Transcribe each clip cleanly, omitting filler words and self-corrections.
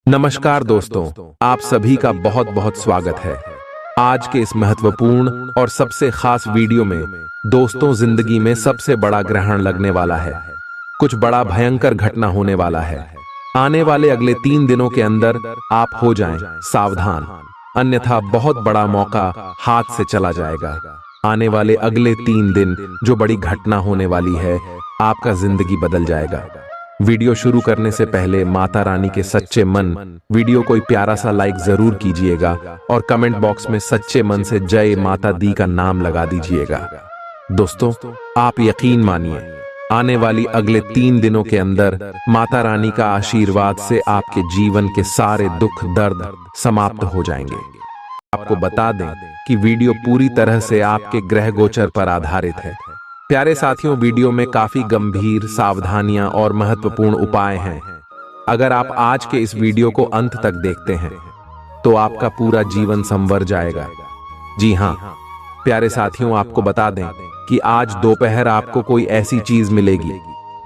नमस्कार दोस्तों, आप सभी का बहुत बहुत स्वागत है। आज के इस महत्वपूर्ण और सबसे खास वीडियो में दोस्तों जिंदगी में सबसे बड़ा ग्रहण लगने वाला है। कुछ बड़ा भयंकर घटना होने वाला है। आने वाले अगले 3 दिनों के अंदर आप हो जाएं सावधान, अन्यथा बहुत बड़ा मौका हाथ से चला जाएगा। आने वाले अगले 3 दिन जो बड़ी घटना होने वाली है, आपका जिंदगी बदल जाएगा। वीडियो शुरू करने से पहले माता रानी के सच्चे मन वीडियो को प्यारा सा लाइक जरूर कीजिएगा और कमेंट बॉक्स में सच्चे मन से जय माता दी का नाम लगा दीजिएगा। दोस्तों, आप यकीन मानिए, आने वाली अगले 3 दिनों के अंदर माता रानी का आशीर्वाद से आपके जीवन के सारे दुख दर्द समाप्त हो जाएंगे। आपको बता दें कि वीडियो पूरी तरह से आपके ग्रह गोचर पर आधारित है। प्यारे साथियों, वीडियो में काफी गंभीर सावधानियां और महत्वपूर्ण उपाय हैं। अगर आप आज के इस वीडियो को अंत तक देखते हैं तो आपका पूरा जीवन संवर जाएगा। जी हां प्यारे साथियों, आपको बता दें कि आज दोपहर आपको कोई ऐसी चीज मिलेगी,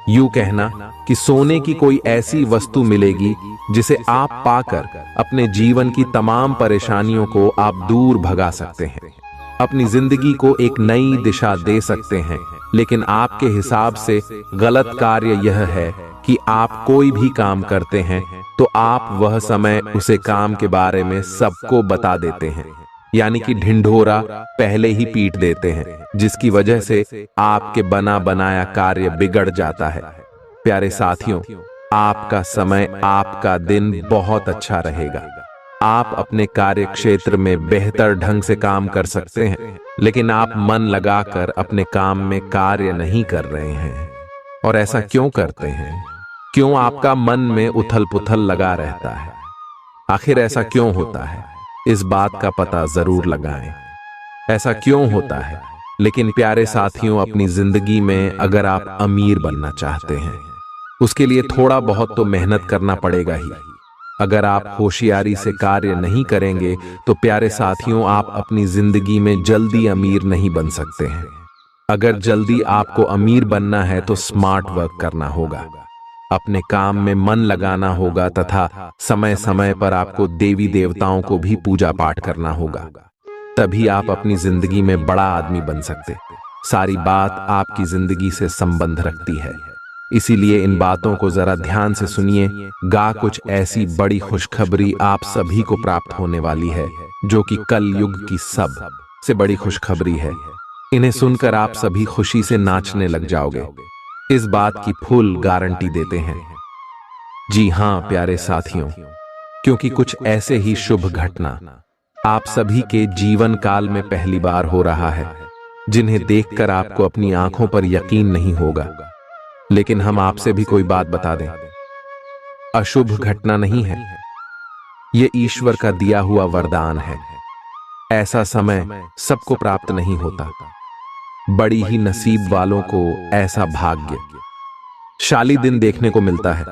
यूं कहना कि सोने की कोई ऐसी वस्तु मिलेगी जिसे आप पाकर अपने जीवन की तमाम परेशानियों को आप दूर भगा सकते हैं, अपनी जिंदगी को एक नई दिशा दे सकते हैं। लेकिन आपके हिसाब से गलत कार्य यह है कि आप कोई भी काम करते हैं तो आप वह समय उसे काम के बारे में सबको बता देते हैं, यानी कि ढिंढोरा पहले ही पीट देते हैं, जिसकी वजह से आपके बना बनाया कार्य बिगड़ जाता है। प्यारे साथियों, आपका समय, आपका दिन बहुत अच्छा रहेगा। आप अपने कार्य क्षेत्र में बेहतर ढंग से काम कर सकते हैं, लेकिन आप मन लगाकर अपने काम में कार्य नहीं कर रहे हैं। और ऐसा क्यों करते हैं? क्यों आपका मन में उथल पुथल लगा रहता है? आखिर ऐसा क्यों होता है? इस बात का पता जरूर लगाएं। ऐसा क्यों होता है? लेकिन प्यारे साथियों, अपनी जिंदगी में अगर आप अमीर बनना चाहते हैं, उसके लिए थोड़ा बहुत तो मेहनत करना पड़ेगा ही। अगर आप होशियारी से कार्य नहीं करेंगे तो प्यारे साथियों, आप अपनी जिंदगी में जल्दी अमीर नहीं बन सकते हैं। अगर जल्दी आपको अमीर बनना है तो स्मार्ट वर्क करना होगा, अपने काम में मन लगाना होगा तथा समय समय पर आपको देवी देवताओं को भी पूजा पाठ करना होगा। तभी आप अपनी जिंदगी में बड़ा आदमी बन सकते। सारी बात आपकी जिंदगी से संबंध रखती है, इसीलिए इन बातों को जरा ध्यान से सुनिए। कुछ ऐसी बड़ी खुशखबरी आप सभी को प्राप्त होने वाली है, जो कि कल युग की सब से बड़ी खुशखबरी है। इन्हें सुनकर आप सभी खुशी से नाचने लग जाओगे, इस बात की फुल गारंटी देते हैं। जी हां प्यारे साथियों, क्योंकि कुछ ऐसे ही शुभ घटना आप सभी के जीवन काल में पहली बार हो रहा है, जिन्हें देखकर आपको अपनी आंखों पर यकीन नहीं होगा। लेकिन हम आपसे भी कोई बात बता दें, अशुभ घटना नहीं है, ये ईश्वर का दिया हुआ वरदान है। ऐसा समय सबको प्राप्त नहीं होता, बड़ी ही नसीब वालों को ऐसा भाग्यशाली दिन देखने को मिलता है।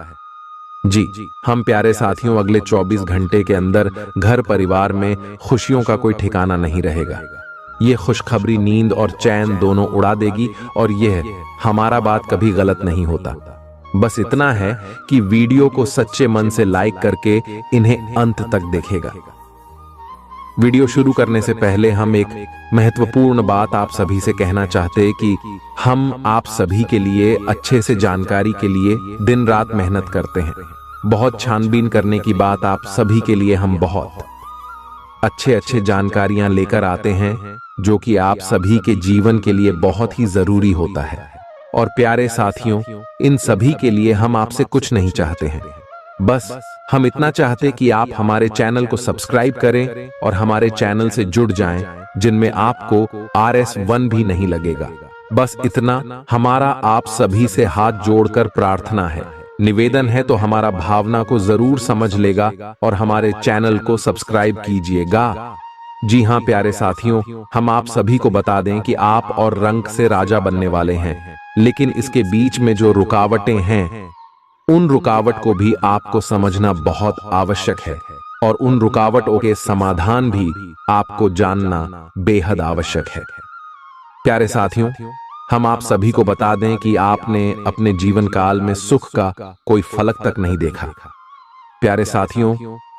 जी हम प्यारे साथियों, अगले 24 घंटे के अंदर घर परिवार में खुशियों का कोई ठिकाना नहीं रहेगा। ये खुशखबरी नींद और चैन दोनों उड़ा देगी, और यह हमारा बात कभी गलत नहीं होता। बस इतना है कि वीडियो को सच्चे मन से लाइक करके इन्हें अंत तक देखेगा। वीडियो शुरू करने से पहले हम एक महत्वपूर्ण बात आप सभी से कहना चाहते हैं कि हम आप सभी के लिए अच्छे से जानकारी के लिए दिन रात मेहनत करते हैं। बहुत छानबीन करने की बात आप सभी के लिए हम बहुत अच्छे जानकारियां लेकर आते हैं, जो कि आप सभी के जीवन के लिए बहुत ही जरूरी होता है। और प्यारे साथियों, इन सभी के लिए हम आपसे कुछ नहीं चाहते हैं, बस हम इतना चाहते कि आप हमारे चैनल को सब्सक्राइब करें और हमारे चैनल से जुड़ जाएं, जिनमें आपको RS1 भी नहीं लगेगा। बस इतना हमारा आप सभी से हाथ जोड़कर प्रार्थना है, निवेदन है, तो हमारा भावना को जरूर समझ लेगा और हमारे चैनल को सब्सक्राइब कीजिएगा। जी हां प्यारे साथियों, हम आप सभी को बता दें कि आप और रंक से राजा बनने वाले हैं, लेकिन इसके बीच में जो रुकावटें हैं, उन रुकावट को भी आपको समझना बहुत आवश्यक है, और उन रुकावटों के समाधान भी आपको जानना बेहद आवश्यक है। प्यारे साथियों, हम आप सभी को बता दें कि आपने अपने जीवन काल में सुख का कोई फलक तक नहीं देखा। प्यारे साथियों,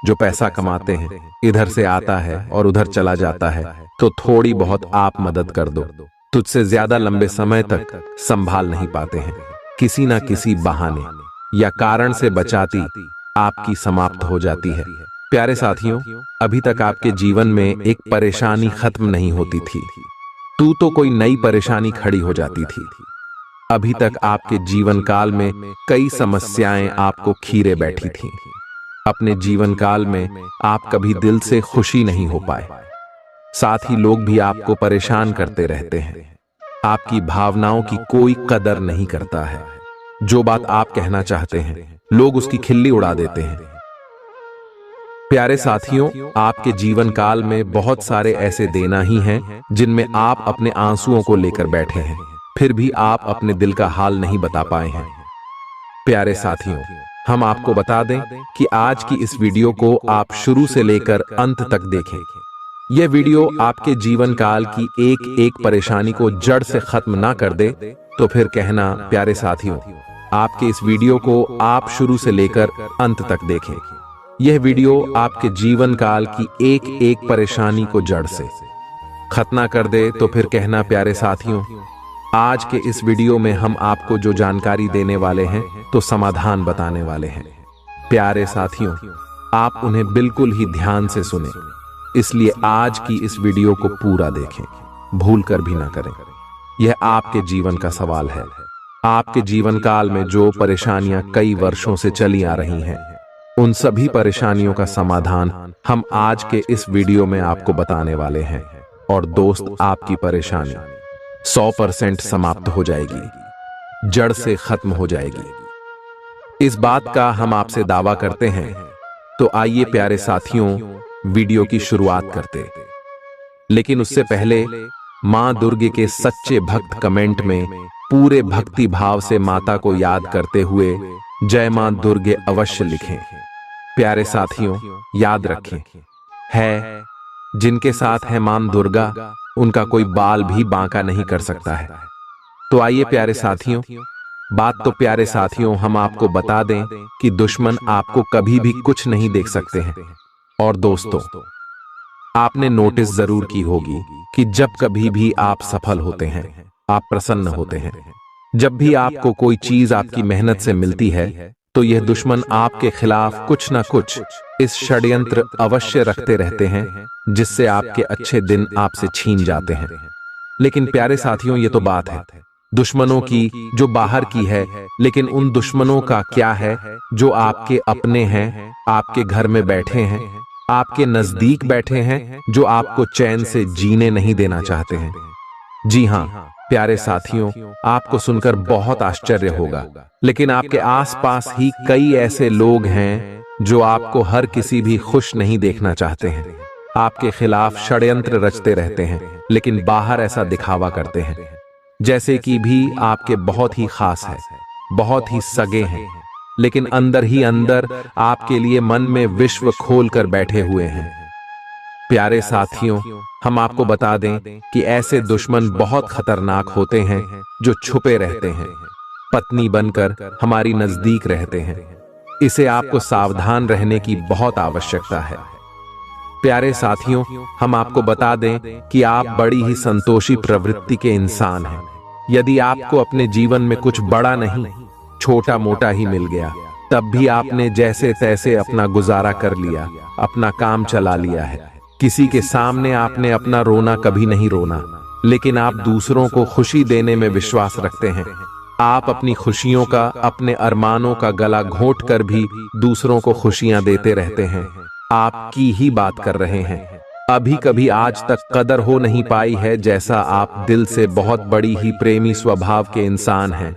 जो पैसा कमाते हैं इधर से आता है और उधर चला जाता है, तो थोड़ी बहुत आप मदद कर दो। तुझसे ज्यादा लंबे समय तक संभाल नहीं पाते हैं, किसी ना किसी बहाने या कारण से बचाती आपकी समाप्त हो जाती है। प्यारे साथियों, अभी तक आपके जीवन में एक परेशानी खत्म नहीं होती थी, तू तो कोई नई परेशानी खड़ी हो जाती थी। अभी तक आपके जीवन काल में कई समस्याएं आपको खीरे बैठी थीं। अपने जीवन काल में आप कभी दिल से खुशी नहीं हो पाए, साथ ही लोग भी आपको परेशान करते रहते हैं। आपकी भावनाओं की कोई कदर नहीं करता है। जो बात आप कहना चाहते हैं लोग उसकी खिल्ली उड़ा देते हैं। प्यारे साथियों, आपके जीवन काल में बहुत सारे ऐसे देना ही हैं जिनमें आप अपने आंसुओं को लेकर बैठे हैं, फिर भी आप अपने दिल का हाल नहीं बता पाए हैं। प्यारे साथियों, हम आपको बता दें कि आज की इस वीडियो को आप शुरू से लेकर अंत तक देखें। यह वीडियो आपके जीवन काल की एक एक परेशानी को जड़ से खत्म ना कर दे तो फिर कहना। प्यारे साथियों, आपके इस वीडियो को आप शुरू से लेकर अंत तक देखें। यह वीडियो आपके जीवन काल की एक एक परेशानी को जड़ से खत्म कर दे तो फिर कहना। प्यारे साथियों, आज के इस वीडियो में हम आपको जो जानकारी देने वाले हैं तो समाधान बताने वाले हैं। प्यारे साथियों, आप उन्हें बिल्कुल ही ध्यान से सुने, इसलिए आज की इस वीडियो को पूरा देखें, भूल कर भी ना करें। यह आपके जीवन का सवाल है। आपके जीवन काल में जो परेशानियां कई वर्षों से चली आ रही हैं, उन सभी परेशानियों का समाधान हम आज के इस वीडियो में आपको बताने वाले हैं। और दोस्त, आपकी परेशानी 100% समाप्त हो जाएगी, जड़ से खत्म हो जाएगी। इस बात का हम आपसे दावा करते हैं। तो आइए प्यारे साथियों, वीडियो की शुरुआत करते। लेकिन उससे पहले मां दुर्गे के सच्चे भक्त कमेंट में पूरे भक्ति भाव से माता को याद करते हुए जय मां दुर्गे अवश्य लिखें। प्यारे साथियों, याद रखें, है जिनके साथ है मां दुर्गा, उनका कोई बाल भी बांका नहीं कर सकता है। तो आइए प्यारे साथियों, प्यारे साथियों, हम आपको बता दें कि दुश्मन आपको कभी भी कुछ नहीं देख सकते हैं। और दोस्तों, आपने नोटिस जरूर की होगी कि जब कभी भी आप सफल होते हैं, आप प्रसन्न होते हैं, जब भी आपको कोई चीज आपकी मेहनत से मिलती है, तो यह दुश्मन आपके खिलाफ कुछ ना कुछ इस षड्यंत्र अवश्य रखते रहते हैं, जिससे आपके अच्छे दिन आपसे छीन जाते हैं। लेकिन प्यारे साथियों, ये तो बात है दुश्मनों की जो बाहर की है, लेकिन उन दुश्मनों का क्या है जो आपके अपने हैं, आपके घर में बैठे हैं, आपके नजदीक बैठे हैं, जो आपको चैन से जीने नहीं देना चाहते हैं। जी हां प्यारे साथियों, आपको सुनकर बहुत आश्चर्य होगा, लेकिन आपके आसपास ही कई ऐसे लोग हैं जो आपको हर किसी भी खुश नहीं देखना चाहते हैं, आपके खिलाफ षड्यंत्र रचते रहते हैं, लेकिन बाहर ऐसा दिखावा करते हैं जैसे कि भी आपके बहुत ही खास है, बहुत ही सगे हैं, लेकिन अंदर ही अंदर आपके लिए मन में विश्व खोल कर बैठे हुए हैं। प्यारे साथियों, हम आपको बता दें कि ऐसे दुश्मन बहुत खतरनाक होते हैं जो छुपे रहते हैं, पत्नी बनकर हमारी नजदीक रहते हैं। इसे आपको सावधान रहने की बहुत आवश्यकता है। प्यारे साथियों, हम आपको बता दें कि आप बड़ी ही संतोषी प्रवृत्ति के इंसान हैं। यदि आपको अपने जीवन में कुछ बड़ा नहीं, छोटा मोटा ही मिल गया, तब भी आपने जैसे तैसे अपना गुजारा कर लिया, अपना काम चला लिया है। किसी के सामने आपने अपना रोना कभी नहीं रोना, लेकिन आप दूसरों को खुशी देने में विश्वास रखते हैं। आप अपनी खुशियों का, अपने अरमानों का गला घोंट कर भी दूसरों को खुशियां देते रहते हैं। आपकी ही बात कर रहे हैं। अभी कभी आज तक कदर हो नहीं पाई है, जैसा आप दिल से बहुत बड़ी ही प्रेमी स्वभाव के इंसान हैं,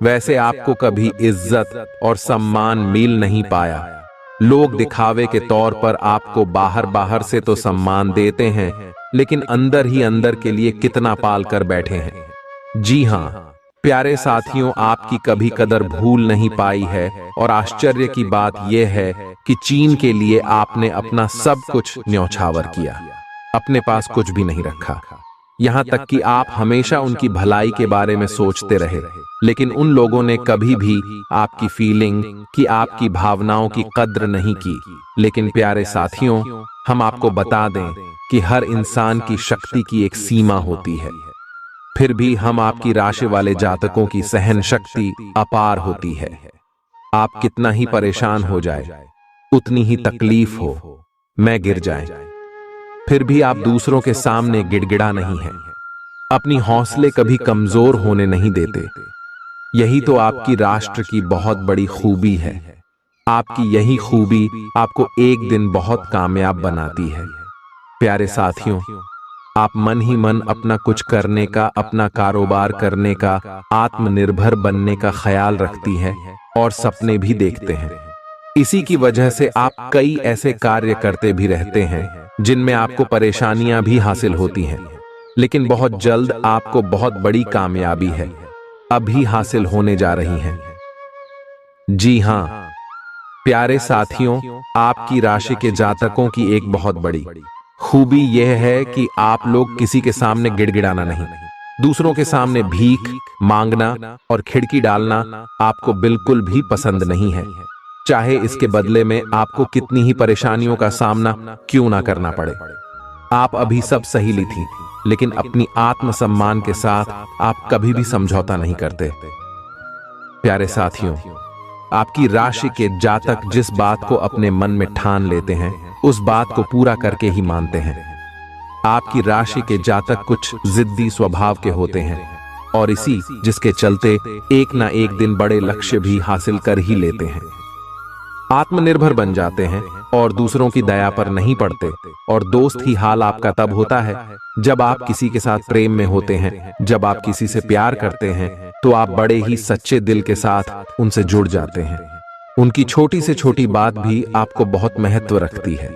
वैसे आपको कभी इज्जत और सम्मान मिल नहीं पाया। लोग दिखावे के तौर पर आपको बाहर बाहर से तो सम्मान देते हैं, लेकिन अंदर ही अंदर के लिए कितना पाल कर बैठे हैं। जी हां प्यारे साथियों, आपकी कभी कदर भूल नहीं पाई है। और आश्चर्य की बात यह है कि चीन के लिए आपने अपना सब कुछ न्यौछावर किया, अपने पास कुछ भी नहीं रखा। यहाँ तक कि आप हमेशा उनकी भलाई के बारे में सोचते रहे, लेकिन उन लोगों ने कभी भी आपकी फीलिंग की, आपकी भावनाओं की कद्र नहीं की। लेकिन प्यारे साथियों, हम आपको बता दें कि हर इंसान की शक्ति की एक सीमा होती है। फिर भी हम आपकी राशि वाले जातकों की सहन शक्ति अपार होती है। आप कितना ही परेशान हो जाए, उतनी ही तकलीफ हो, मैं गिर जाए, फिर भी आप दूसरों के सामने गिड़गिड़ा नहीं है, अपनी हौसले कभी कमजोर होने नहीं देते। यही तो आपकी राष्ट्र की बहुत बड़ी खूबी है। आपकी यही खूबी आपको एक दिन बहुत कामयाब बनाती है। प्यारे साथियों, आप मन ही मन अपना कुछ करने का, अपना कारोबार करने का, आत्मनिर्भर बनने का ख्याल रखती हैं और सपने भी देखते हैं। इसी की वजह से आप कई ऐसे कार्य करते भी रहते हैं जिनमें आपको परेशानियां भी हासिल होती हैं, लेकिन बहुत जल्द आपको बहुत बड़ी कामयाबी है अभी हासिल होने जा रही है। जी हां प्यारे साथियों, आपकी राशि के जातकों की एक बहुत बड़ी खूबी यह है कि आप लोग किसी के सामने गिड़गिड़ाना नहीं, दूसरों के सामने भीख मांगना और खिड़की डालना आपको बिल्कुल भी पसंद नहीं है, चाहे इसके बदले में आपको कितनी ही परेशानियों का सामना क्यों ना करना पड़े। आप अभी सब सही ली थी, लेकिन अपनी आत्मसम्मान के साथ आप कभी भी समझौता नहीं करते। प्यारे साथियों, आपकी राशि के जातक जिस बात को अपने मन में ठान लेते हैं उस बात को पूरा करके ही मानते हैं। आपकी राशि के जातक कुछ जिद्दी स्वभाव के होते हैं और इसी जिसके चलते एक ना एक दिन बड़े लक्ष्य भी हासिल कर ही लेते हैं, आत्मनिर्भर बन जाते हैं और दूसरों की दया पर नहीं पड़ते। और दोस्त ही हाल आपका तब होता है जब आप किसी के साथ प्रेम में होते हैं, जब आप किसी से प्यार करते हैं तो आप बड़े ही सच्चे दिल के साथ उनसे जुड़ जाते हैं। उनकी छोटी से छोटी बात भी आपको बहुत महत्व रखती है।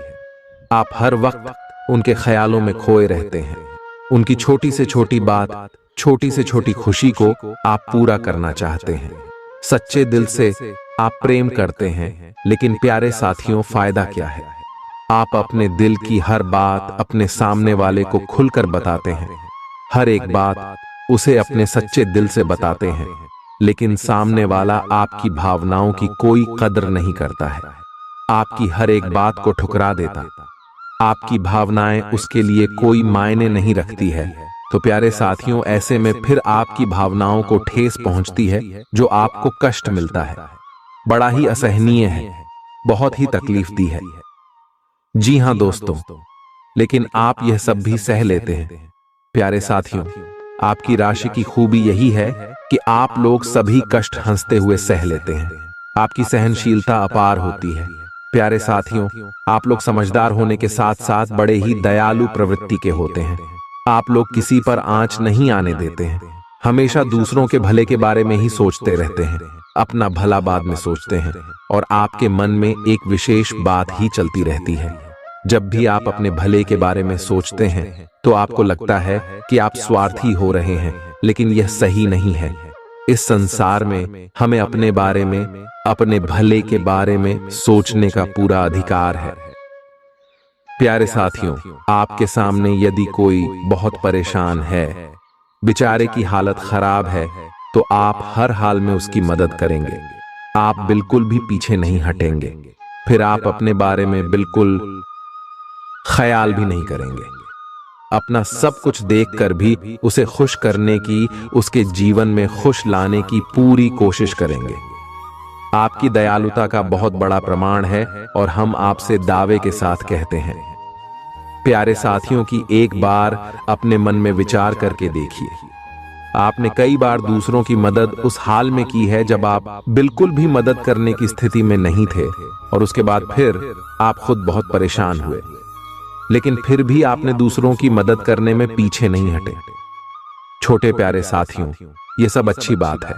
आप हर वक्त उनके ख्यालों में खोए रहते हैं। उनकी छोटी से छोटी बात, छोटी से छोटी खुशी को आप पूरा करना चाहते हैं। सच्चे दिल से आप प्रेम करते हैं, लेकिन प्यारे साथियों, फायदा क्या है? आप अपने दिल की हर बात अपने सामने वाले को खुलकर बताते हैं, हर एक बात उसे अपने सच्चे दिल से बताते हैं, लेकिन सामने वाला आपकी भावनाओं की कोई कद्र नहीं करता है, आपकी हर एक बात को ठुकरा देता। आपकी भावनाएं उसके लिए कोई मायने नहीं रखती है। तो प्यारे साथियों, ऐसे में फिर आपकी भावनाओं को ठेस पहुंचती है, जो आपको कष्ट मिलता है, बड़ा ही असहनीय है, बहुत ही तकलीफ दी है। जी हां दोस्तों, लेकिन आप यह सब भी सह लेते हैं। प्यारे साथियों, आपकी राशि की खूबी यही है कि आप लोग सभी कष्ट हंसते हुए सह लेते हैं। आपकी सहनशीलता अपार होती है। प्यारे साथियों, आप लोग समझदार होने के साथ साथ बड़े ही दयालु प्रवृत्ति के होते हैं। आप लोग किसी पर आंच नहीं आने देते हैं, हमेशा दूसरों के भले के बारे में ही सोचते रहते हैं, अपना भला बाद में सोचते हैं और आपके मन में एक विशेष बात ही चलती रहती है। जब भी आप अपने भले के बारे में सोचते हैं तो आपको लगता है कि आप स्वार्थी हो रहे हैं, लेकिन यह सही नहीं है। इस संसार में हमें अपने बारे में, अपने भले के बारे में सोचने का पूरा अधिकार है। प्यारे साथियों, आपके सामने यदि कोई बहुत परेशान है, बेचारे की हालत खराब है, तो आप हर हाल में उसकी मदद करेंगे। आप बिल्कुल भी पीछे नहीं हटेंगे। फिर आप अपने बारे में बिल्कुल ख्याल भी नहीं करेंगे। अपना सब कुछ देखकर भी उसे खुश करने की, उसके जीवन में खुश लाने की पूरी कोशिश करेंगे। आपकी दयालुता का बहुत बड़ा प्रमाण है और हम आपसे दावे के साथ कहते हैं। प्यारे साथियों, की एक बार अपने मन में विचार करके देखिए, आपने कई बार दूसरों की मदद उस हाल में की है जब आप बिल्कुल भी मदद करने की स्थिति में नहीं थे, और उसके बाद फिर आप खुद बहुत परेशान हुए, लेकिन फिर भी आपने दूसरों की मदद करने में पीछे नहीं हटे। छोटे प्यारे साथियों, ये सब अच्छी बात है।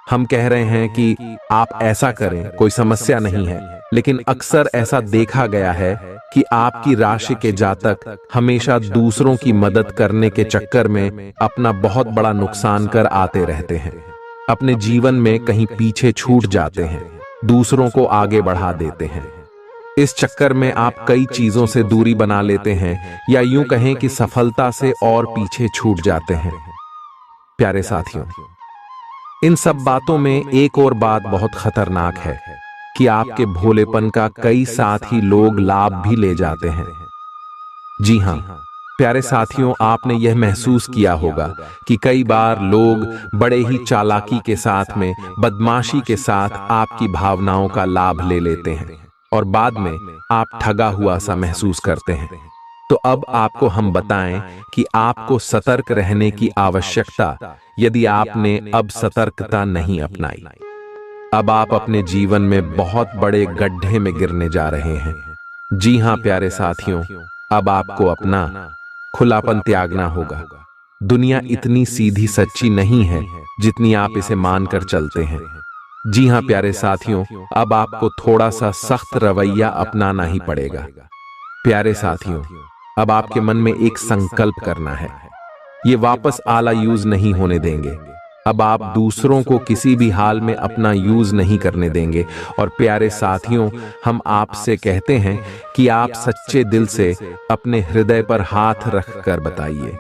हम कह रहे हैं कि आप ऐसा करें, कोई समस्या नहीं है, लेकिन अक्सर ऐसा देखा गया है कि आपकी राशि के जातक हमेशा दूसरों की मदद करने के चक्कर में अपना बहुत बड़ा नुकसान कर आते रहते हैं। अपने जीवन में कहीं पीछे छूट जाते हैं, दूसरों को आगे बढ़ा देते हैं। इस चक्कर में आप कई चीजों से दूरी बना लेते हैं या यूं कहें कि सफलता से और पीछे छूट जाते हैं। प्यारे साथियों, इन सब बातों में एक और बात बहुत खतरनाक है कि आपके भोलेपन का कई साथी लोग लाभ भी ले जाते हैं। जी हां प्यारे साथियों, आपने यह महसूस किया होगा कि कई बार लोग बड़े ही चालाकी के साथ में, बदमाशी के साथ आपकी भावनाओं का लाभ ले लेते हैं और बाद में आप ठगा हुआ सा महसूस करते हैं। तो अब आपको हम बताएं कि आपको सतर्क रहने की आवश्यकता, यदि आपने अब सतर्कता नहीं अपनाई, अब आप अपने जीवन में बहुत बड़े गड्ढे में गिरने जा रहे हैं। जी हां प्यारे साथियों, अब आपको अपना खुलापन त्यागना होगा। दुनिया इतनी सीधी सच्ची नहीं है जितनी आप इसे मानकर चलते हैं। जी हां प्यारे साथियों, अब आपको थोड़ा सा सख्त रवैया अपनाना ही पड़ेगा। प्यारे साथियों, अब आपके मन में एक संकल्प करना है, ये वापस आला यूज नहीं होने देंगे। अब आप दूसरों को किसी भी हाल में अपना यूज नहीं करने देंगे। और प्यारे साथियों, हम आपसे कहते हैं कि आप सच्चे दिल से अपने हृदय पर हाथ रखकर बताइए,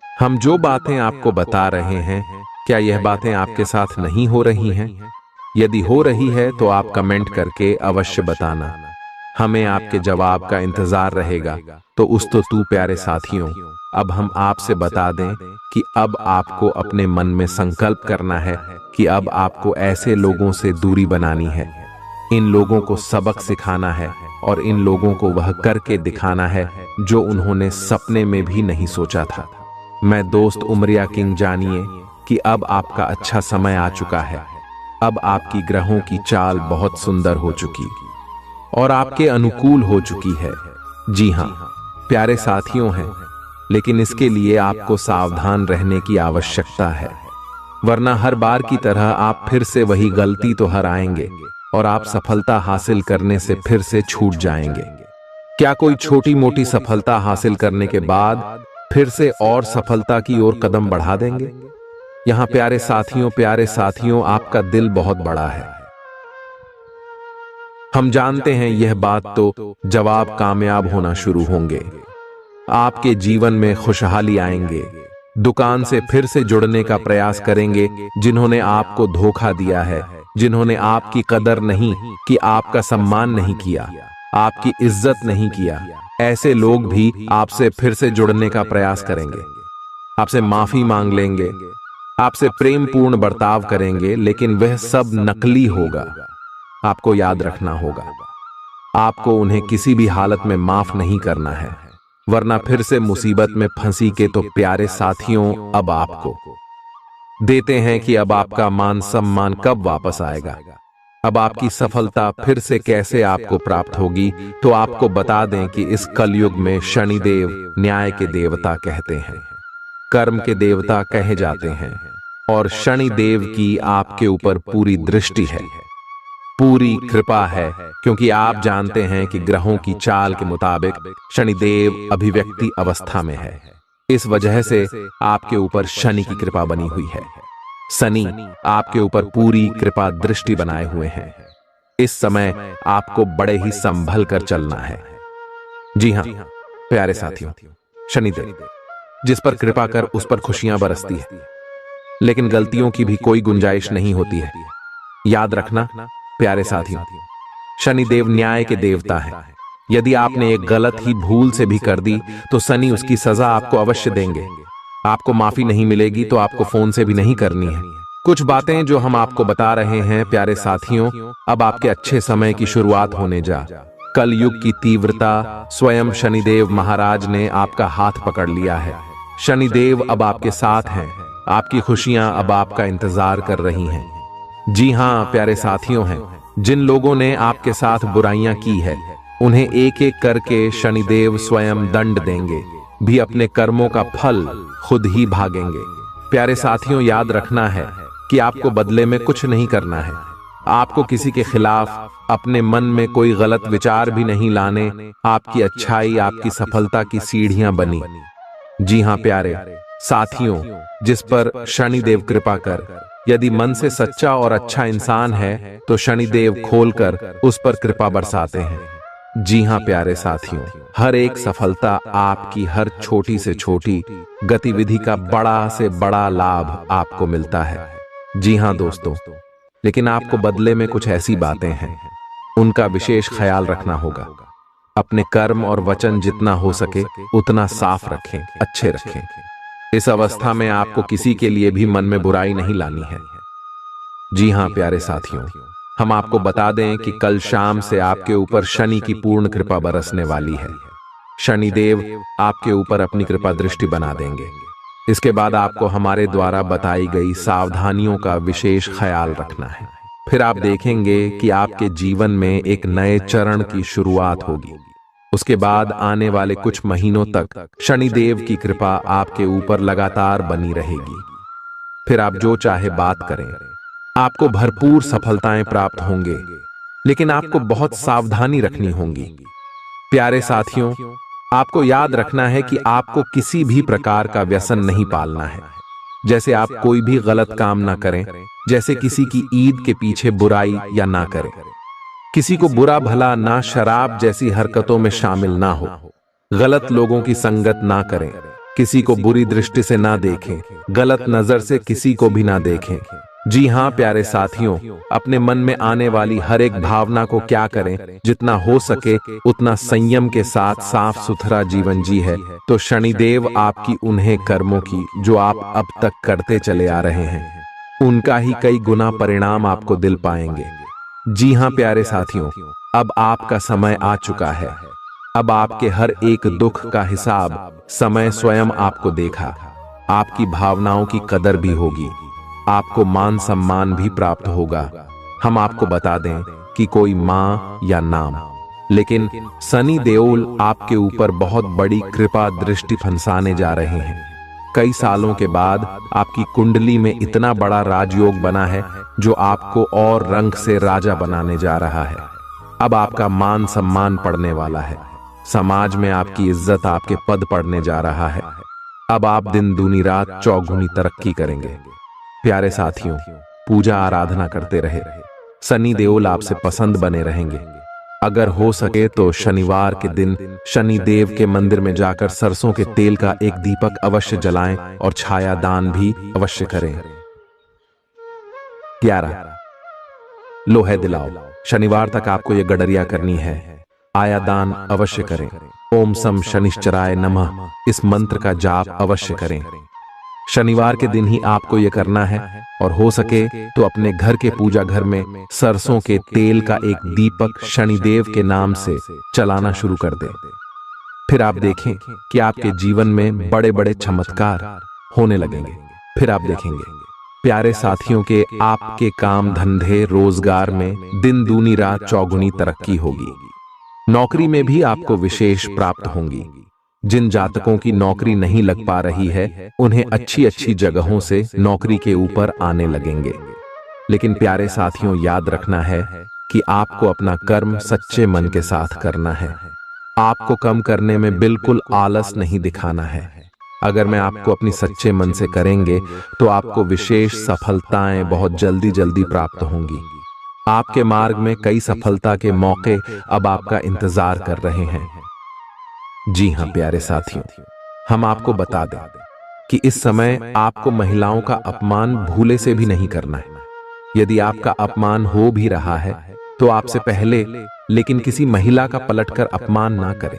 हम जो बातें आपको बता रहे हैं, क्या यह बातें आपके साथ नहीं हो रही हैं? यदि हो रही है तो आप कमेंट करके अवश्य बताना, हमें आपके जवाब का इंतजार रहेगा। तो तू प्यारे साथियों, अब हम आपसे बता दें कि अब आपको अपने मन में संकल्प करना है कि अब आपको ऐसे लोगों से दूरी बनानी है। इन लोगों को सबक सिखाना है और इन लोगों को वह करके दिखाना है जो उन्होंने सपने में भी नहीं सोचा था। मैं दोस्त उमरिया किंग, जानिए कि अब आपका अच्छा समय आ चुका है। अब आपकी ग्रहों की चाल बहुत सुंदर हो चुकी और आपके अनुकूल हो चुकी है। जी हां प्यारे साथियों हैं, लेकिन इसके लिए आपको सावधान रहने की आवश्यकता है, वरना हर बार की तरह आप फिर से वही गलती तो हराएंगे और आप सफलता हासिल करने से फिर से छूट जाएंगे। क्या कोई छोटी मोटी सफलता हासिल करने के बाद फिर से और सफलता की ओर कदम बढ़ा देंगे? यहां प्यारे साथियों, आपका दिल बहुत बड़ा है। हम जानते हैं यह बात, तो जवाब कामयाब होना शुरू होंगे, आपके जीवन में खुशहाली आएंगे, दुकान से फिर से जुड़ने का प्रयास करेंगे जिन्होंने आपको धोखा दिया है, जिन्होंने आपकी कदर नहीं की, आपका सम्मान नहीं किया, आपकी इज्जत नहीं किया, ऐसे लोग भी आपसे फिर से जुड़ने का प्रयास करेंगे, आपसे माफी मांग लेंगे, आपसे प्रेम पूर्ण बर्ताव करेंगे, लेकिन वह सब नकली होगा। आपको याद रखना होगा, आपको उन्हें किसी भी हालत में माफ नहीं करना है, वरना फिर से मुसीबत में फंसी के। तो प्यारे साथियों, अब आपको देते हैं कि अब आपका मान सम्मान कब वापस आएगा, अब आपकी सफलता फिर से कैसे आपको प्राप्त होगी। तो आपको बता दें कि इस कलयुग में शनिदेव न्याय के देवता कहते हैं, कर्म के देवता कहे जाते हैं और शनिदेव की आपके ऊपर पूरी दृष्टि है, पूरी कृपा है, क्योंकि आप जानते हैं कि ग्रहों की चाल के मुताबिक शनिदेव अभिव्यक्ति अवस्था में है। इस वजह से आपके ऊपर शनि की कृपा बनी हुई है। शनि आपके ऊपर पूरी कृपा दृष्टि बनाए हुए हैं। इस समय आपको बड़े ही संभल कर चलना है। जी हां प्यारे साथियों, शनिदेव जिस पर कृपा कर उस पर खुशियां बरसती है, लेकिन गलतियों की भी कोई गुंजाइश नहीं होती है। याद रखना प्यारे साथियों, शनिदेव न्याय के देवता हैं। यदि आपने एक गलत ही भूल से भी कर दी तो शनि उसकी सजा आपको अवश्य देंगे। आपको माफी नहीं मिलेगी तो आपको फोन से भी नहीं करनी है। कुछ बातें जो हम आपको बता रहे हैं प्यारे साथियों, अब आपके अच्छे समय की शुरुआत होने जा। कलयुग की तीव्रता, स्वयं शनिदेव महाराज ने आपका हाथ पकड़ लिया है। शनिदेव अब आपके साथ हैं, आपकी खुशियां अब आपका इंतजार कर रही हैं। जी हां प्यारे साथियों हैं, जिन लोगों ने आपके साथ बुराइयां की है उन्हें एक एक करके शनिदेव स्वयं दंड देंगे, भी अपने कर्मों का फल खुद ही भागेंगे। प्यारे साथियों, याद रखना है कि आपको बदले में कुछ नहीं करना है। आपको किसी के खिलाफ अपने मन में कोई गलत विचार भी नहीं लाने। आपकी अच्छाई आपकी सफलता की सीढ़ियां बनी। जी हां प्यारे साथियों, जिस पर शनिदेव कृपा कर, यदि मन से सच्चा और अच्छा इंसान है तो शनिदेव खोलकर उस पर कृपा बरसाते हैं। जी हां प्यारे साथियों, हर एक सफलता, आपकी हर छोटी से छोटी गतिविधि का बड़ा से बड़ा लाभ आपको मिलता है। जी हां दोस्तों, लेकिन आपको बदले में कुछ ऐसी बातें हैं, उनका विशेष ख्याल रखना होगा। अपने कर्म और वचन जितना हो सके उतना साफ रखें, अच्छे रखें। इस अवस्था में आपको किसी के लिए भी मन में बुराई नहीं लानी है। जी हां प्यारे साथियों, हम आपको बता दें कि कल शाम से आपके ऊपर शनि की पूर्ण कृपा बरसने वाली है। शनिदेव आपके ऊपर अपनी कृपा दृष्टि बना देंगे। इसके बाद आपको हमारे द्वारा बताई गई सावधानियों का विशेष ख्याल रखना है। फिर आप देखेंगे कि आपके जीवन में एक नए चरण की शुरुआत होगी। उसके बाद आने वाले कुछ महीनों तक शनिदेव की कृपा आपके ऊपर लगातार बनी रहेगी। फिर आप जो चाहे बात करें, आपको भरपूर सफलताएं प्राप्त होंगे, लेकिन आपको बहुत सावधानी रखनी होगी। प्यारे साथियों, आपको याद रखना है कि आपको किसी भी प्रकार का व्यसन नहीं पालना है। जैसे आप कोई भी गलत काम ना करें, जैसे किसी की ईद के पीछे बुराई या ना करें, किसी को बुरा भला ना, शराब जैसी हरकतों में शामिल ना हो, गलत लोगों की संगत ना करें, किसी को बुरी दृष्टि से ना देखें, गलत नजर से किसी को भी ना देखें। जी हां प्यारे साथियों, अपने मन में आने वाली हर एक भावना को क्या करें, जितना हो सके उतना संयम के साथ साफ सुथरा जीवन जी है तो शनिदेव आपकी उन्हें कर्मों की जो आप अब तक करते चले आ रहे हैं, उनका ही कई गुना परिणाम आपको दिल पाएंगे। जी हां प्यारे साथियों, अब आपका समय आ चुका है। अब आपके हर एक दुख का हिसाब समय स्वयं आपको देगा। आपकी भावनाओं की कदर भी होगी, आपको मान सम्मान भी प्राप्त होगा। हम आपको बता दें कि कोई मां या नाम, लेकिन शनि देओल आपके ऊपर बहुत बड़ी कृपा दृष्टि फंसाने जा रहे हैं। कई सालों के बाद आपकी कुंडली में इतना बड़ा राजयोग बना है जो आपको और रंग से राजा बनाने जा रहा है। अब आपका मान सम्मान पड़ने वाला है, समाज में आपकी इज्जत, आपके पद पड़ने जा रहा है। अब आप दिन दूनी रात चौगुनी तरक्की करेंगे। प्यारे साथियों, पूजा आराधना करते रहे, शनि देओल आपसे पसंद बने रहेंगे। अगर हो सके तो शनिवार के दिन शनिदेव के मंदिर में जाकर सरसों के तेल का एक दीपक अवश्य जलाएं और छाया दान भी अवश्य करें। 11 लोहे दिलाओ। शनिवार तक आपको यह गडरिया करनी है। आया दान अवश्य करें। ओम सम शनिश्चराय नमः इस मंत्र का जाप अवश्य करें। शनिवार के दिन ही आपको यह करना है और हो सके तो अपने घर के पूजा घर में सरसों के तेल का एक दीपक शनिदेव के नाम से चलाना शुरू कर दें। फिर आप देखें कि आपके जीवन में बड़े बड़े चमत्कार होने लगेंगे। फिर आप देखेंगे प्यारे साथियों के आपके काम धंधे रोजगार में दिन दूनी रात चौगुनी तरक्की होगी। नौकरी में भी आपको विशेष प्राप्त होंगी। जिन जातकों की नौकरी नहीं लग पा रही है उन्हें अच्छी अच्छी जगहों से नौकरी के ऊपर आने लगेंगे। लेकिन प्यारे साथियों, याद रखना है कि आपको अपना कर्म सच्चे मन के साथ करना है। आपको कम करने में बिल्कुल आलस नहीं दिखाना है। अगर मैं आपको अपनी सच्चे मन से करेंगे तो आपको विशेष सफलताएं बहुत जल्दी जल्दी प्राप्त होंगी। आपके मार्ग में कई सफलता के मौके अब आपका इंतजार कर रहे हैं। जी हां प्यारे साथियों, हम आपको बता दें कि इस समय आपको महिलाओं का अपमान भूले से भी नहीं करना है। यदि आपका अपमान हो भी रहा है तो आपसे पहले लेकिन किसी महिला का पलटकर अपमान ना करें।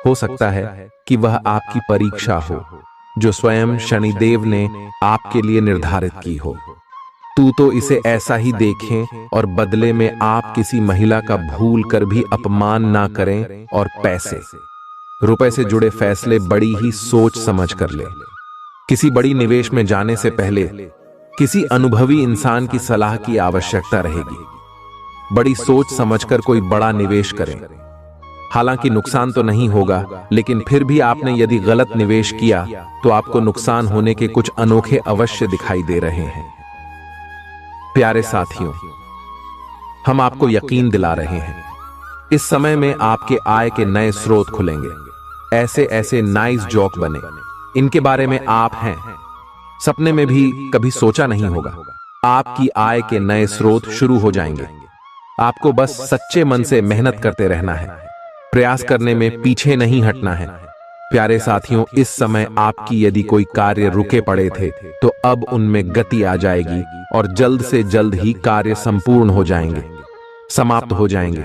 हो सकता है कि वह आपकी परीक्षा हो जो स्वयं शनिदेव ने आपके लिए निर्धारित की हो। तू तो इसे ऐसा ही देखें और बदले में आप किसी महिला का भूल कर भी अपमान ना करें और पैसे रुपए से जुड़े फैसले बड़ी ही सोच समझ कर ले। किसी बड़ी निवेश में जाने से पहले किसी अनुभवी इंसान की सलाह की आवश्यकता रहेगी। बड़ी सोच समझकर कोई बड़ा निवेश करें। हालांकि नुकसान तो नहीं होगा, लेकिन फिर भी आपने यदि गलत निवेश किया तो आपको नुकसान होने के कुछ अनोखे अवश्य दिखाई दे रहे हैं। प्यारे साथियों, हम आपको यकीन दिला रहे हैं इस समय में आपके आय के नए स्रोत खुलेंगे। ऐसे ऐसे नाइस जोक बने, इनके बारे में आप हैं सपने में भी कभी सोचा नहीं होगा। आपकी आय के नए स्रोत शुरू हो जाएंगे। आपको बस सच्चे मन से मेहनत करते रहना है, प्रयास करने में पीछे नहीं हटना है। प्यारे साथियों, इस समय आपकी यदि कोई कार्य रुके पड़े थे तो अब उनमें गति आ जाएगी और जल्द से जल्द ही कार्य संपूर्ण हो जाएंगे, समाप्त हो जाएंगे।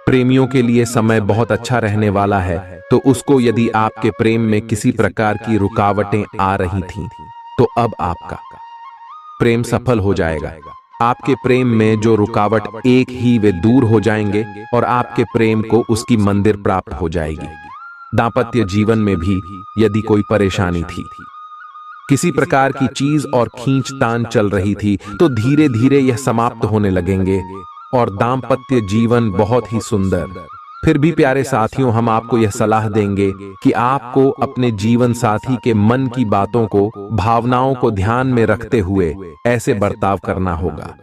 प्रेमियों के लिए समय बहुत अच्छा रहने वाला है, तो उसको यदि आपके प्रेम में किसी प्रकार की रुकावटें आ रही थीं, तो अब आपका प्रेम सफल हो जाएगा। आपके प्रेम में जो रुकावट एक ही वे दूर हो जाएंगे और आपके प्रेम को उसकी मंदिर प्राप्त हो जाएगी। दांपत्य जीवन में भी यदि कोई परेशानी थी, किसी प्रकार की चीज और खींचतान चल रही थी, तो धीरे धीरे यह समाप्त होने लगेंगे और दांपत्य जीवन बहुत ही सुंदर। फिर भी प्यारे साथियों, हम आपको यह सलाह देंगे कि आपको अपने जीवन साथी के मन की बातों को, भावनाओं को ध्यान में रखते हुए ऐसे बर्ताव करना होगा,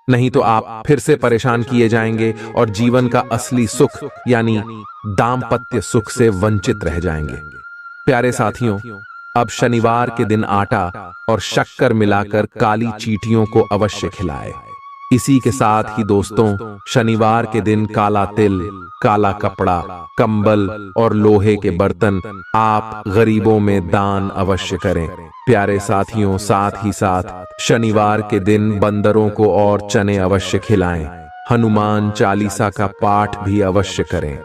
नहीं तो आप फिर से परेशान किए जाएंगे और जीवन का असली सुख यानी दांपत्य सुख से वंचित रह जाएंगे। प्यारे साथियों, अब शनिवार के दिन आटा और शक्कर मिलाकर काली चींटियों को अवश्य खिलाएं। इसी के साथ ही दोस्तों, शनिवार के दिन काला तिल, काला कपड़ा, कंबल और लोहे के बर्तन आप गरीबों में दान अवश्य करें। प्यारे साथियों, साथ ही साथ शनिवार के दिन बंदरों को और चने अवश्य खिलाएं। हनुमान चालीसा का पाठ भी अवश्य करें।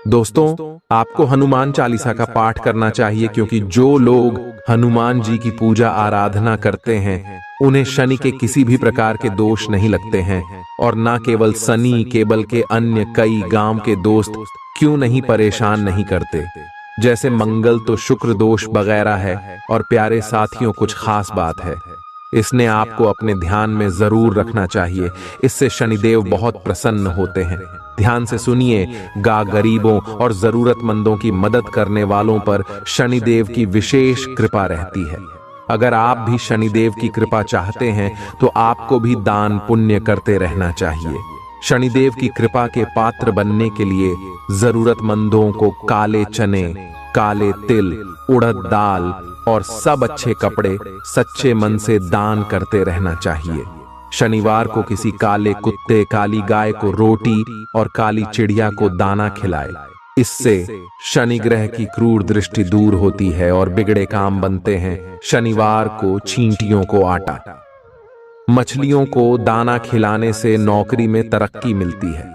दोस्तों, आपको हनुमान चालीसा का पाठ करना चाहिए, क्योंकि जो लोग हनुमान जी की पूजा आराधना करते हैं उन्हें शनि के किसी भी प्रकार के दोष नहीं लगते हैं। और न केवल शनि, केवल के अन्य कई गांव के दोस्त क्यों नहीं परेशान नहीं करते। जैसे मंगल तो शुक्र दोष वगैरह है। और प्यारे साथियों, कुछ खास बात है, इसने आपको अपने ध्यान में जरूर रखना चाहिए। इससे शनिदेव बहुत प्रसन्न होते हैं। ध्यान से सुनिए, गरीबों और जरूरतमंदों की मदद करने वालों पर शनिदेव की विशेष कृपा रहती है। अगर आप भी शनिदेव की कृपा चाहते हैं तो आपको भी दान पुण्य करते रहना चाहिए। शनिदेव की कृपा के पात्र बनने के लिए जरूरतमंदों को काले चने, काले तिल, उड़द दाल और सब अच्छे कपड़े सच्चे मन से दान करते रहना चाहिए। शनिवार को किसी काले कुत्ते, काली गाय को रोटी और काली चिड़िया को दाना खिलाए। इससे शनि ग्रह की क्रूर दृष्टि दूर होती है और बिगड़े काम बनते हैं। शनिवार को चींटियों को आटा, मछलियों को दाना खिलाने से नौकरी में तरक्की मिलती है।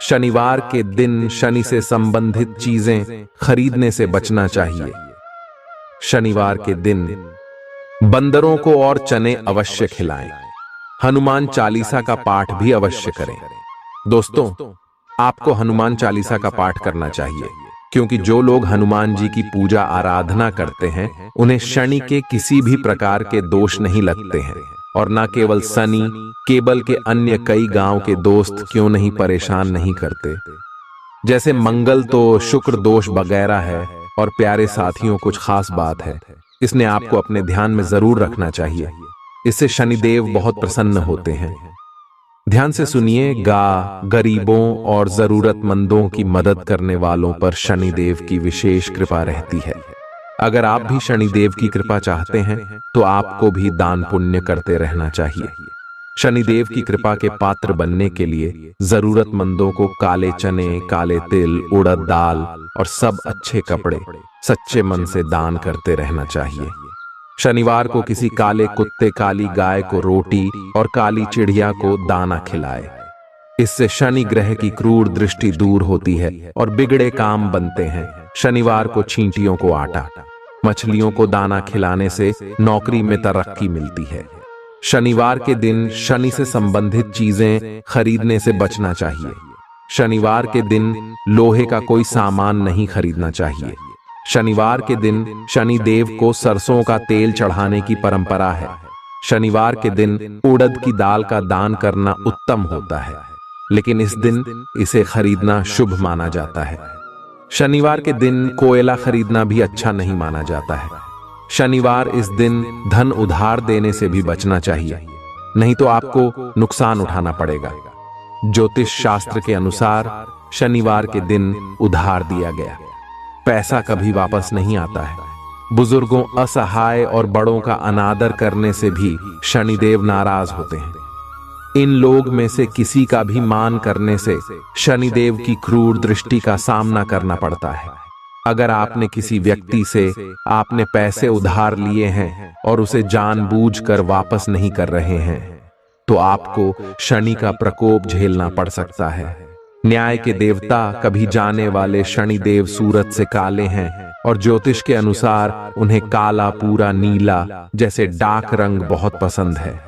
शनिवार के दिन शनि से संबंधित चीजें खरीदने से बचना चाहिए। शनिवार के दिन बंदरों को और चने अवश्य खिलाएं। हनुमान चालीसा का पाठ भी अवश्य करें। दोस्तों, आपको हनुमान चालीसा का पाठ करना चाहिए, क्योंकि जो लोग हनुमान जी की पूजा आराधना करते हैं उन्हें शनि के किसी भी प्रकार के दोष नहीं लगते हैं। और न केवल शनि, केवल के अन्य कई गांव के दोस्त क्यों नहीं परेशान नहीं करते। जैसे मंगल तो शुक्र दोष वगैरह है। और प्यारे साथियों, कुछ खास बात है, इसने आपको अपने ध्यान में जरूर रखना चाहिए। इससे शनिदेव बहुत प्रसन्न होते हैं। ध्यान से सुनिए, गरीबों और जरूरतमंदों की मदद करने वालों पर शनिदेव की विशेष कृपा रहती है। अगर आप भी शनिदेव की कृपा चाहते हैं तो आपको भी दान पुण्य करते रहना चाहिए। शनिदेव की कृपा के पात्र बनने के लिए जरूरतमंदों को काले चने, काले तिल, उड़द दाल और सब अच्छे कपड़े सच्चे मन से दान करते रहना चाहिए। शनिवार को किसी काले कुत्ते, काली गाय को रोटी और काली चिड़िया को दाना खिलाए। इससे शनि ग्रह की क्रूर दृष्टि दूर होती है और बिगड़े काम बनते हैं। शनिवार को चींटियों को आटा, मछलियों को दाना खिलाने से नौकरी में तरक्की मिलती है। शनिवार के दिन शनि से संबंधित चीजें खरीदने से बचना चाहिए। शनिवार के दिन लोहे का कोई सामान नहीं खरीदना चाहिए। शनिवार के दिन शनि देव को सरसों का तेल चढ़ाने की परंपरा है। शनिवार के दिन उड़द की दाल का दान करना उत्तम होता है, लेकिन इस दिन इसे खरीदना शुभ माना जाता है। शनिवार के दिन कोयला खरीदना भी अच्छा नहीं माना जाता है। शनिवार इस दिन धन उधार देने से भी बचना चाहिए, नहीं तो आपको नुकसान उठाना पड़ेगा। ज्योतिष शास्त्र के अनुसार शनिवार के दिन उधार दिया गया पैसा कभी वापस नहीं आता है। बुजुर्गों, असहाय और बड़ों का अनादर करने से भी शनिदेव नाराज होते हैं। इन लोग में से किसी का भी मान करने से शनिदेव की क्रूर दृष्टि का सामना करना पड़ता है। अगर आपने किसी व्यक्ति से आपने पैसे उधार लिए हैं और उसे जानबूझकर वापस नहीं कर रहे हैं, तो आपको शनि का प्रकोप झेलना पड़ सकता है। न्याय के देवता कभी जाने वाले शनिदेव सूरज से काले हैं और ज्योतिष के अनुसार उन्हें काला, पूरा नीला जैसे डार्क रंग बहुत पसंद है।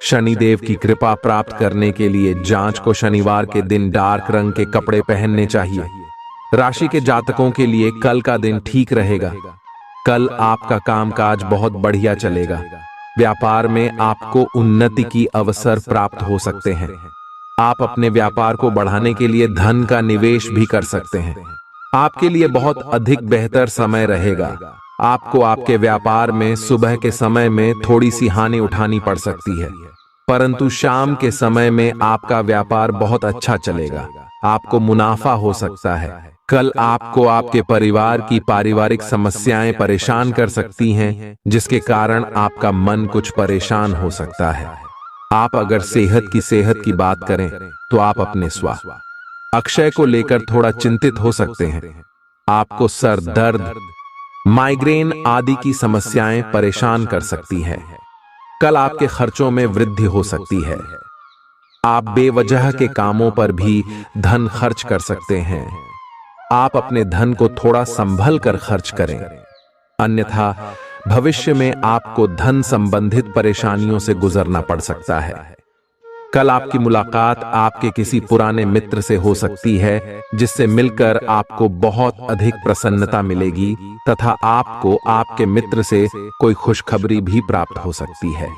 शनिदेव की कृपा प्राप्त करने के लिए जांच को शनिवार के दिन डार्क रंग के कपड़े पहनने चाहिए। राशि के जातकों के लिए कल का दिन ठीक रहेगा। कल आपका कामकाज बहुत बढ़िया चलेगा। व्यापार में आपको उन्नति की अवसर प्राप्त हो सकते हैं। आप अपने व्यापार को बढ़ाने के लिए धन का निवेश भी कर सकते हैं। आपके लिए बहुत अधिक बेहतर समय रहेगा। आपको आपके व्यापार में सुबह के समय में थोड़ी सी हानि उठानी पड़ सकती है, परंतु शाम के समय में आपका व्यापार बहुत अच्छा चलेगा। आपको मुनाफा हो सकता है। कल आपको आपके परिवार की पारिवारिक समस्याएं परेशान कर सकती हैं, जिसके कारण आपका मन कुछ परेशान हो सकता है। आप अगर सेहत की बात करें तो आप अपने स्वास्थ्य अक्षय को लेकर थोड़ा चिंतित हो सकते हैं। आपको सर दर्द, माइग्रेन आदि की समस्याएं परेशान कर सकती हैं। कल आपके खर्चों में वृद्धि हो सकती है। आप बेवजह के कामों पर भी धन खर्च कर सकते हैं। आप अपने धन को थोड़ा संभल कर खर्च करें, अन्यथा भविष्य में आपको धन संबंधित परेशानियों से गुजरना पड़ सकता है। कल आपकी मुलाकात आपके किसी पुराने मित्र से हो सकती है, जिससे मिलकर आपको बहुत अधिक प्रसन्नता मिलेगी तथा आपको आपके मित्र से कोई खुशखबरी भी प्राप्त हो सकती है।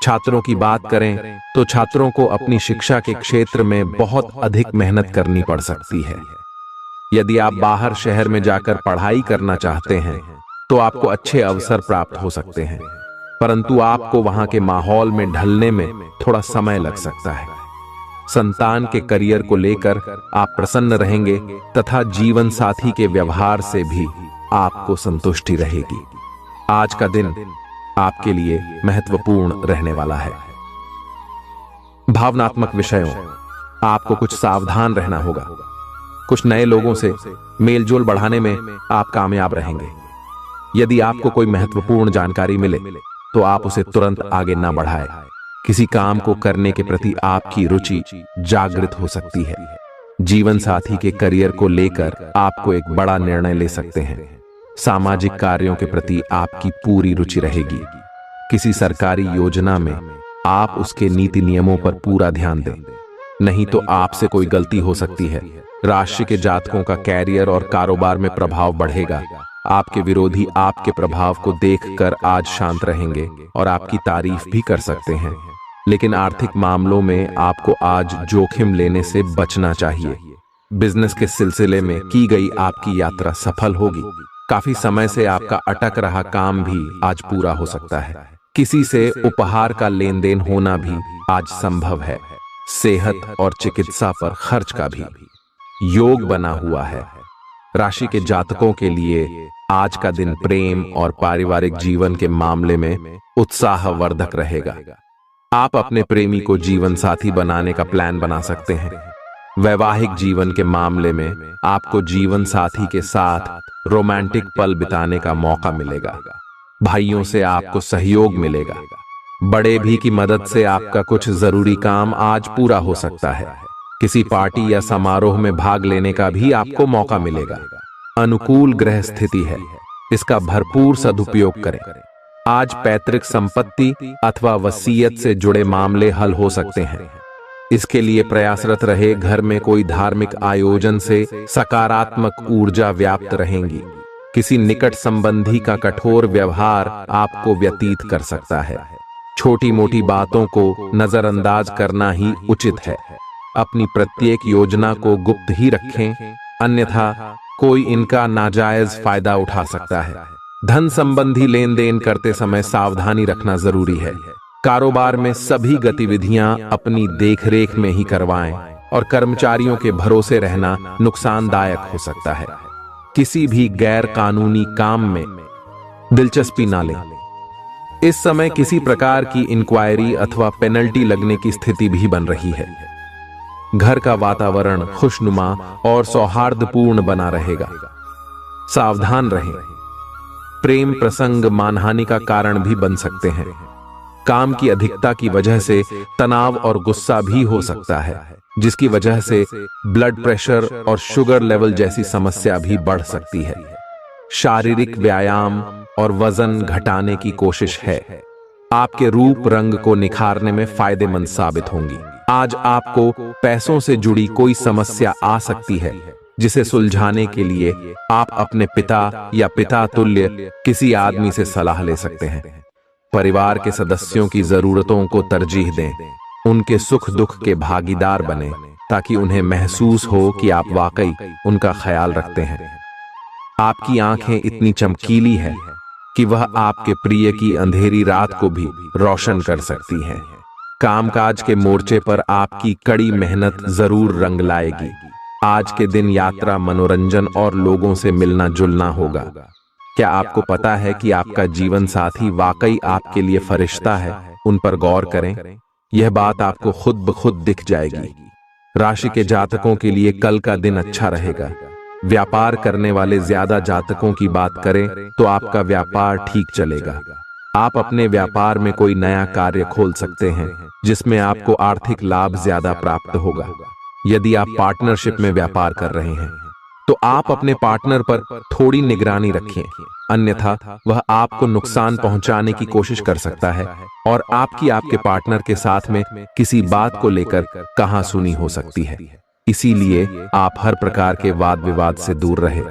छात्रों की बात करें तो छात्रों को अपनी शिक्षा के क्षेत्र में बहुत अधिक मेहनत करनी पड़ सकती है। यदि आप बाहर शहर में जाकर पढ़ाई करना चाहते हैं तो आपको अच्छे अवसर प्राप्त हो सकते हैं, परंतु आपको वहां के माहौल में ढलने में थोड़ा समय लग सकता है। संतान के करियर को लेकर आप प्रसन्न रहेंगे तथा जीवन साथी के व्यवहार से भी आपको संतुष्टि रहेगी। आज का दिन आपके लिए महत्वपूर्ण रहने वाला है। भावनात्मक विषयों, आपको कुछ सावधान रहना होगा। कुछ नए लोगों से मेलजोल बढ़ाने में आप कामयाब रहेंगे। यदि आपको कोई महत्वपूर्ण जानकारी मिले तो आप उसे तुरंत आगे ना बढ़ाएं। किसी काम को करने के प्रति आपकी रुचि जागृत हो सकती है। जीवन साथी के करियर को लेकर आपको एक बड़ा निर्णय ले सकते हैं। सामाजिक कार्यों के प्रति आपकी पूरी रुचि रहेगी। किसी सरकारी योजना में आप उसके नीति नियमों पर पूरा ध्यान दें, नहीं तो आपसे कोई गलती हो सकती है। राशि के जातकों का कैरियर और कारोबार में प्रभाव बढ़ेगा। आपके विरोधी आपके प्रभाव को देखकर आज शांत रहेंगे और आपकी तारीफ भी कर सकते हैं, लेकिन आर्थिक मामलों में आपको आज जोखिम लेने से बचना चाहिए। बिजनेस के सिलसिले में की गई आपकी यात्रा सफल होगी। काफी समय से आपका अटक रहा काम भी आज पूरा हो सकता है। किसी से उपहार का लेन देन होना भी आज संभव है। सेहत और चिकित्सा पर खर्च का भी योग बना हुआ है। राशि के जातकों के लिए आज का दिन प्रेम और पारिवारिक जीवन के मामले में उत्साहवर्धक रहेगा। आप अपने प्रेमी को जीवन साथी बनाने का प्लान बना सकते हैं। वैवाहिक जीवन के मामले में आपको जीवन साथी के साथ रोमांटिक पल बिताने का मौका मिलेगा। भाइयों से आपको सहयोग मिलेगा। बड़े भी की मदद से आपका कुछ जरूरी काम आज पूरा हो सकता है। किसी पार्टी या समारोह में भाग लेने का भी आपको मौका मिलेगा। अनुकूल ग्रह स्थिति है, इसका भरपूर सदुपयोग करें। आज पैतृक संपत्ति अथवा वसीयत से जुड़े मामले हल हो सकते हैं। इसके लिए प्रयासरत रहे। घर में कोई धार्मिक आयोजन से सकारात्मक ऊर्जा व्याप्त रहेंगी। किसी निकट संबंधी का कठोर व्यवहार आपको व्यतीत कर सकता है। छोटी मोटी बातों को नजरअंदाज करना ही उचित है। अपनी प्रत्येक योजना को गुप्त ही रखें, अन्यथा कोई इनका नाजायज फायदा उठा सकता है। धन संबंधी लेन देन करते समय सावधानी रखना जरूरी है। कारोबार में सभी गतिविधियां अपनी देखरेख में ही करवाएं और कर्मचारियों के भरोसे रहना नुकसानदायक हो सकता है। किसी भी गैर कानूनी काम में दिलचस्पी ना लें। इस समय किसी प्रकार की इंक्वायरी अथवा पेनल्टी लगने की स्थिति भी बन रही है। घर का वातावरण खुशनुमा और सौहार्दपूर्ण बना रहेगा। सावधान रहें, प्रेम प्रसंग मानहानि का कारण भी बन सकते हैं। काम की अधिकता की वजह से तनाव और गुस्सा भी हो सकता है, जिसकी वजह से ब्लड प्रेशर और शुगर लेवल जैसी समस्या भी बढ़ सकती है। शारीरिक व्यायाम और वजन घटाने की कोशिश है। आपके रूप रंग को निखारने में फायदेमंद साबित होंगी। आज आपको पैसों से जुड़ी कोई समस्या आ सकती है, जिसे सुलझाने के लिए आप अपने पिता या पिता तुल्य किसी आदमी से सलाह ले सकते हैं। परिवार के सदस्यों की जरूरतों को तरजीह दें, उनके सुख दुख के भागीदार बने, ताकि उन्हें महसूस हो कि आप वाकई उनका ख्याल रखते हैं। आपकी आंखें इतनी चमकीली है कि वह आपके प्रिय की अंधेरी रात को भी रोशन कर सकती हैं। कामकाज के मोर्चे पर आपकी कड़ी मेहनत जरूर रंग लाएगी। आज के दिन यात्रा, मनोरंजन और लोगों से मिलना जुलना होगा। क्या आपको पता है कि आपका जीवन साथी वाकई आपके लिए फरिश्ता है? उन पर गौर करें, यह बात आपको खुद ब खुद दिख जाएगी। राशि के जातकों के लिए कल का दिन अच्छा रहेगा। व्यापार करने वाले ज्यादा जातकों की बात करें तो आपका व्यापार ठीक चलेगा। आप अपने व्यापार में कोई नया कार्य खोल सकते हैं, जिसमें आपको आर्थिक लाभ ज्यादा प्राप्त होगा। यदि आप पार्टनरशिप में व्यापार कर रहे हैं तो आप अपने पार्टनर पर थोड़ी निगरानी रखें, अन्यथा वह आपको नुकसान पहुंचाने की कोशिश कर सकता है और आपकी आपके पार्टनर के साथ में किसी बात को लेकर कहासुनी हो सकती है। इसीलिए आप हर प्रकार के वाद विवाद से दूर रहें।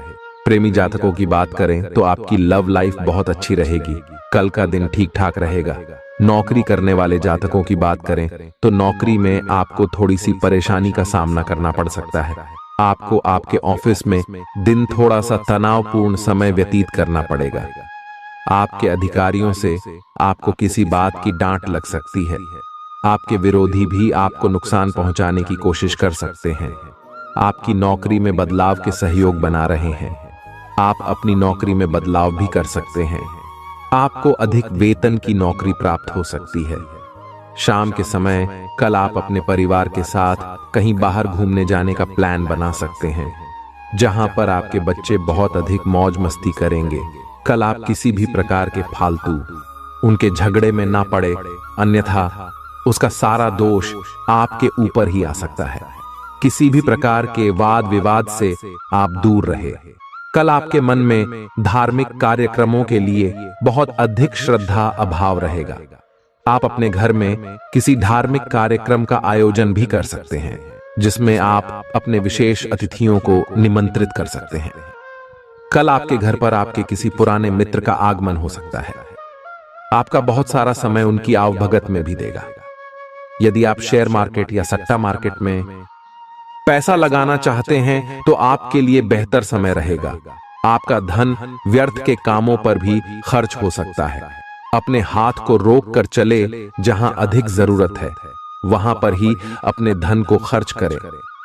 प्रेमी जातकों की बात करें तो आपकी लव लाइफ बहुत अच्छी रहेगी। कल का दिन ठीक ठाक रहेगा। नौकरी करने वाले जातकों की बात करें तो नौकरी में आपको थोड़ी सी परेशानी का सामना करना पड़ सकता है। आपको आपके ऑफिस में दिन थोड़ा सा तनावपूर्ण समय व्यतीत करना पड़ेगा। आपके अधिकारियों से आपको किसी बात की डांट लग सकती है। आपके विरोधी भी आपको नुकसान पहुंचाने की कोशिश कर सकते हैं। आपकी नौकरी में बदलाव के सहयोग बना रहे हैं। आप अपनी नौकरी में बदलाव भी कर सकते हैं। आपको अधिक वेतन की नौकरी प्राप्त हो सकती है। शाम के समय कल आप अपने परिवार के साथ कहीं बाहर घूमने जाने का प्लान बना सकते हैं, जहां पर आपके बच्चे बहुत अधिक मौज मस्ती करेंगे। कल आप किसी भी प्रकार के फालतू उनके झगड़े में ना पड़े, अन्यथा उसका सारा दोष आपके ऊपर ही आ सकता है। किसी भी प्रकार के वाद विवाद से आप दूर रहे। कल आपके मन में धार्मिक कार्यक्रमों के लिए बहुत अधिक श्रद्धा अभाव रहेगा। आप अपने घर में किसी धार्मिक कार्यक्रम का आयोजन भी कर सकते हैं, जिसमें आप अपने विशेष अतिथियों को निमंत्रित कर सकते हैं। कल आपके घर पर आपके किसी पुराने मित्र का आगमन हो सकता है। आपका बहुत सारा समय उनकी आवभगत में भी देगा। यदि आप शेयर मार्केट या सट्टा मार्केट में पैसा लगाना चाहते हैं तो आपके लिए बेहतर समय रहेगा। आपका धन व्यर्थ के कामों पर भी खर्च हो सकता है। अपने हाथ को रोक कर चले, जहां अधिक जरूरत है वहां पर ही अपने धन को खर्च करें,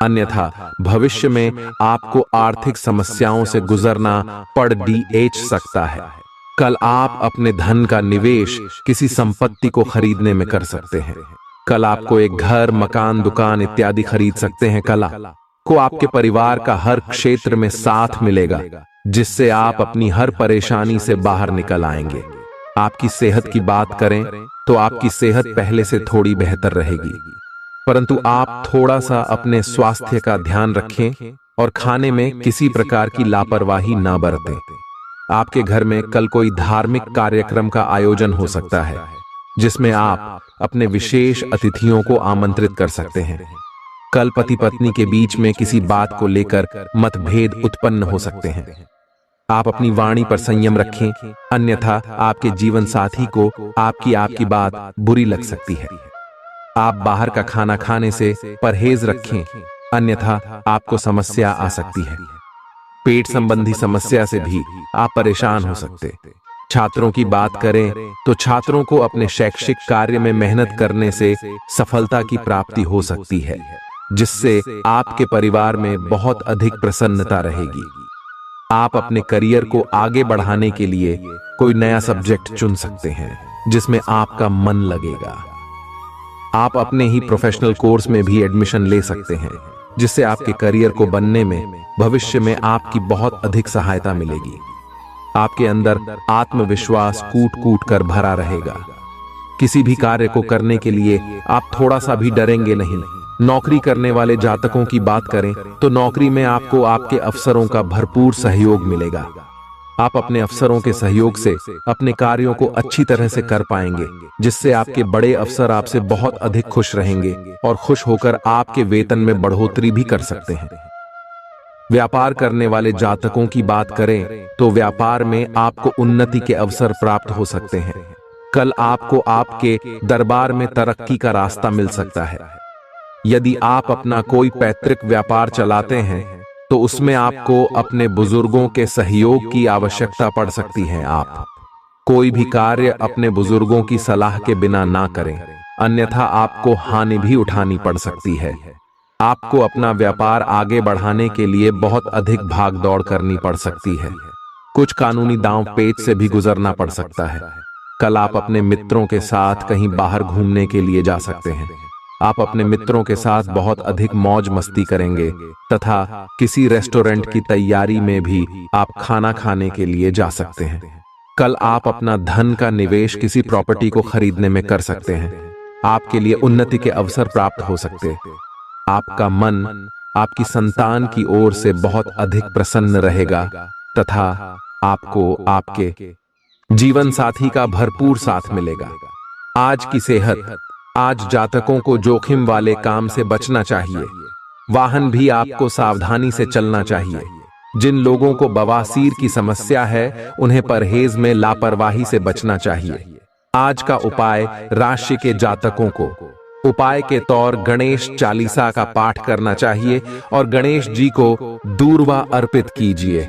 अन्यथा भविष्य में आपको आर्थिक समस्याओं से गुजरना पड़ सकता है। कल आप अपने धन का निवेश किसी संपत्ति को खरीदने में कर सकते हैं। कल आपको एक घर, मकान, दुकान इत्यादि खरीद सकते हैं। कल को आपके परिवार का हर क्षेत्र में साथ मिलेगा, जिससे आप अपनी हर परेशानी से बाहर निकल आएंगे। आपकी सेहत की बात करें तो आपकी सेहत पहले से थोड़ी बेहतर रहेगी, परंतु आप थोड़ा सा अपने स्वास्थ्य का ध्यान रखें और खाने में किसी प्रकार की लापरवाही ना बरतें। आपके घर में कल कोई धार्मिक कार्यक्रम का आयोजन हो सकता है, जिसमें आप अपने विशेष अतिथियों को आमंत्रित कर सकते हैं। कल पति पत्नी के बीच में किसी बात को लेकर मतभेद उत्पन्न हो सकते हैं। आप अपनी वाणी पर संयम रखें, अन्यथा आपके जीवन साथी को आपकी बात बुरी लग सकती है। आप बाहर का खाना खाने से परहेज रखें, अन्यथा आपको समस्या आ सकती है। पेट संबंधी समस्या से भी आप परेशान हो सकते। छात्रों की बात करें तो छात्रों को अपने शैक्षिक कार्य में मेहनत करने से सफलता की प्राप्ति हो सकती है, जिससे आपके परिवार में बहुत अधिक प्रसन्नता रहेगी। आप अपने करियर को आगे बढ़ाने के लिए कोई नया सब्जेक्ट चुन सकते हैं जिसमें आपका मन लगेगा। आप अपने ही प्रोफेशनल कोर्स में भी एडमिशन ले सकते हैं, जिससे आपके करियर को बनने में भविष्य में आपकी बहुत अधिक सहायता मिलेगी। आपके अंदर आत्मविश्वास कूट कूट कर भरा रहेगा। किसी भी कार्य को करने के लिए आप थोड़ा सा भी डरेंगे नहीं। नौकरी करने वाले जातकों की बात करें तो नौकरी में आपको आपके अफसरों का भरपूर सहयोग मिलेगा। आप अपने अफसरों के सहयोग से अपने कार्यों को अच्छी तरह से कर पाएंगे, जिससे आपके बड़े अफसर आपसे बहुत अधिक खुश रहेंगे और खुश होकर आपके वेतन में बढ़ोतरी भी कर सकते हैं। व्यापार करने वाले जातकों की बात करें तो व्यापार में आपको उन्नति के अवसर प्राप्त हो सकते हैं। कल आपको आपके दरबार में तरक्की का रास्ता मिल सकता है। यदि आप अपना कोई पैतृक व्यापार चलाते हैं तो उसमें आपको अपने बुजुर्गों के सहयोग की आवश्यकता पड़ सकती है। आप कोई भी कार्य अपने बुजुर्गों की सलाह के बिना ना करें, अन्यथा आपको हानि भी उठानी पड़ सकती है। आपको अपना व्यापार आगे बढ़ाने के लिए बहुत अधिक भाग दौड़ करनी पड़ सकती है। कुछ कानूनी दांव पेच से भी गुजरना पड़ सकता है। कल आप अपने मित्रों के साथ कहीं बाहर घूमने के लिए जा सकते हैं। आप अपने मित्रों के साथ बहुत अधिक मौज मस्ती करेंगे तथा किसी रेस्टोरेंट की तैयारी में भी आप खाना खाने के लिए जा सकते हैं। कल आप अपना धन का निवेश किसी प्रॉपर्टी को खरीदने में कर सकते हैं। आपके लिए उन्नति के अवसर प्राप्त हो सकते हैं। आपका मन आपकी संतान की ओर से बहुत अधिक प्रसन्न रहेगा तथा आपको आपके जीवन साथी का भरपूर साथ मिलेगा। आज की सेहत। आज जातकों को जोखिम वाले काम से बचना चाहिए। वाहन भी आपको सावधानी से चलना चाहिए। जिन लोगों को बवासीर की समस्या है उन्हें परहेज में लापरवाही से बचना चाहिए। आज का उपाय राशि के जातकों को उपाय के तौर गणेश चालीसा का पाठ करना चाहिए और गणेश जी को दूर्वा अर्पित कीजिए।